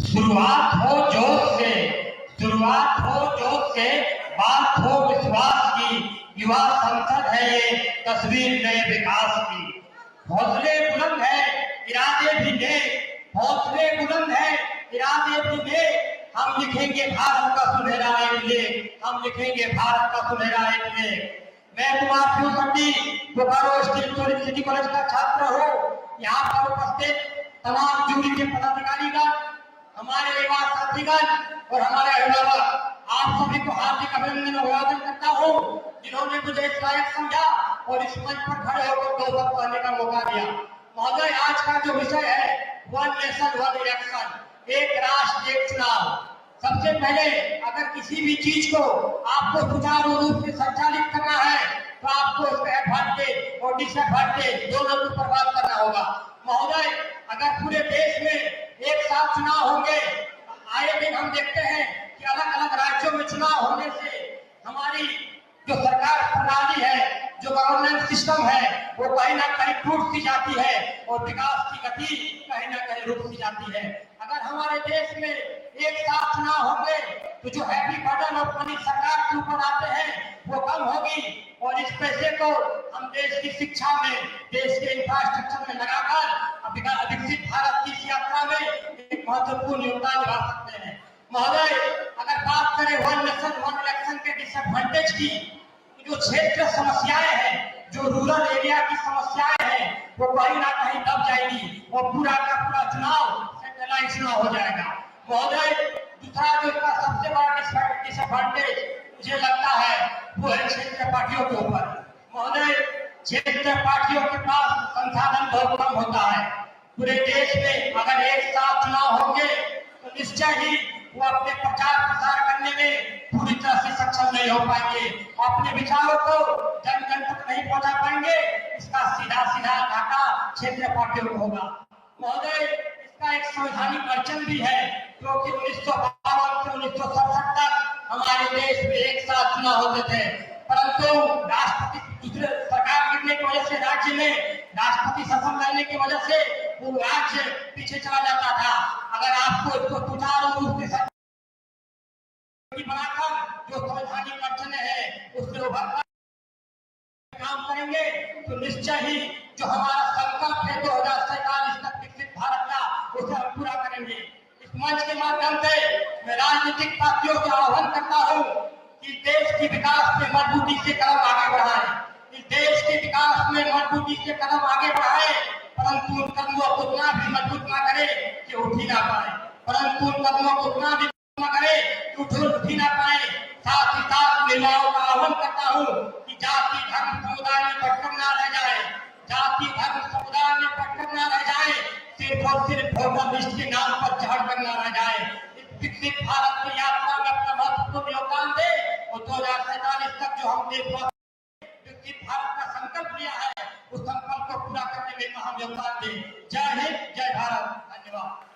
शुरुआत हो जोश से, शुरुआत हो जोश से, बात हो विश्वास की। युवा संसद है ये तस्वीर नए विकास की। हौसले बुलंद है, इरादे भी नेक, हौसले बुलंद है, इरादे भी नेक। हम लिखेंगे भारत का सुनहरा एक लेख, हम लिखेंगे भारत का सुनहरा एक लेख। मैं Kumar Shivshakti Bokaro state city college का छात्र हूँ। यहाँ पर उपस्थित तमाम जूरी के पदाधिकारीगण, हमारे युवा साथीगण और हमारे अभिभावक, आप सभी को हार्दिक अभिनंदन अभिवादन करता हूँ, जिन्होंने मुझे इस लायक समझा और इस मंच पर खड़े होकर दो बात कहने का मौका दिया। महोदय, आज का जो विषय है वन नेशन वन इलेक्शन, एक राष्ट्र एक चुनाव। सबसे पहले अगर किसी भी चीज को आपको सुचारू रूप से संचालित करना है तो आपको इसका एडवांटेज और डिसएडवांटेज दोनों को बर्बाद करना होगा। महोदय, अगर पूरे देश में एक साथ चुनाव होंगे, आए दिन हम देखते हैं कि अलग अलग राज्यों में चुनाव होने से हमारी जो सरकार प्रणाली है, जो गवर्नेंस सिस्टम है, वो कहीं ना कहीं टूट सी जाती है और विकास की गति कहीं ना कहीं रुक सी जाती है। अगर हमारे देश में एक साथ चुनाव होंगे तो जो हैवी बर्डन और मनी सरकार के ऊपर आते हैं वो कम होगी और इस पैसे को हम देश की शिक्षा में, देश के इंफ्रास्ट्रक्चर में लगाकर विकसित भारत की इस यात्रा में एक महत्वपूर्ण योगदान निभा सकते हैं। महोदय, अगर बात करें वन नेशन वन इलेक्शन के डिसएडवांटेज की, जो क्षेत्र समस्याएं हैं, जो रूरल एरिया की समस्याएं हैं, वो कहीं ना कहीं दब जाएगी और पूरा का पूरा चुनाव सेंट्रलाइज चुनाव हो जाएगा। महोदय, दूसरा जो इसका सबसे बड़ा डिसएडवांटेज मुझे लगता है वो है क्षेत्र पार्टियों के ऊपर। महोदय, क्षेत्र पार्टियों के पास संसाधन बहुत कम होता है। पूरे देश में अगर एक साथ चुनाव होंगे तो निश्चय ही वो अपने प्रचार प्रसार करने में पूरी तरह से सक्षम नहीं हो पाएंगे, अपने विचारों को जन जन तक नहीं पहुंचा पाएंगे। इसका सीधा सीधा घाटा क्षेत्र पार्टियों को होगा। महोदय, इसका एक संवैधानिक अड़चन भी है, क्योंकि 1952 से 1967 तक हमारे देश में एक साथ चुनाव होते थे, परंतु राष्ट्रपति दूसरे सरकार गिरने की वजह से, राज्य में राष्ट्रपति शासन रहने की वजह से वो राज्य पीछे चला जाता था। अगर आपको इसको सुचारू रूप से बनाकर जो संवैधानिक अड़चने हैं उससे उभरकर काम करेंगे तो निश्चय ही जो हमारा संकल्प है 2047 तक विकसित भारत का, उसे हम पूरा करेंगे। इस मंच के माध्यम से मैं राजनीतिक पार्टियों को आह्वान करता हूँ कि देश की विकास में मजबूती से कदम आगे बढ़ाएं, इस देश के विकास में मजबूती से कदम आगे बढ़ाएं, परंतु उन कदमों को उतना भी मजबूत ना करें कि उठ ही ना पाए, परंतु उन कदमों को उतना भी करे कि उठ ही ना पाए। साथ ही साथ महिलाओं का आह्वान करता हूँ कि जाति धर्म समुदाय में भटकम ना रह जाए, जाति धर्म समुदाय में भटकम ना रह जाए, सिर्फ और सिर्फ वोटर लिस्ट के नाम पर चढ़ कर ना रह जाए। इस विकसित भारत की यात्रा में अपना महत्वपूर्ण योगदान दे और 2047 तक जो हम देश विकसित भारत का संकल्प लिया है उस संकल्प को पूरा करने में अहम योगदान दे। जय हिंद, जय भारत, धन्यवाद।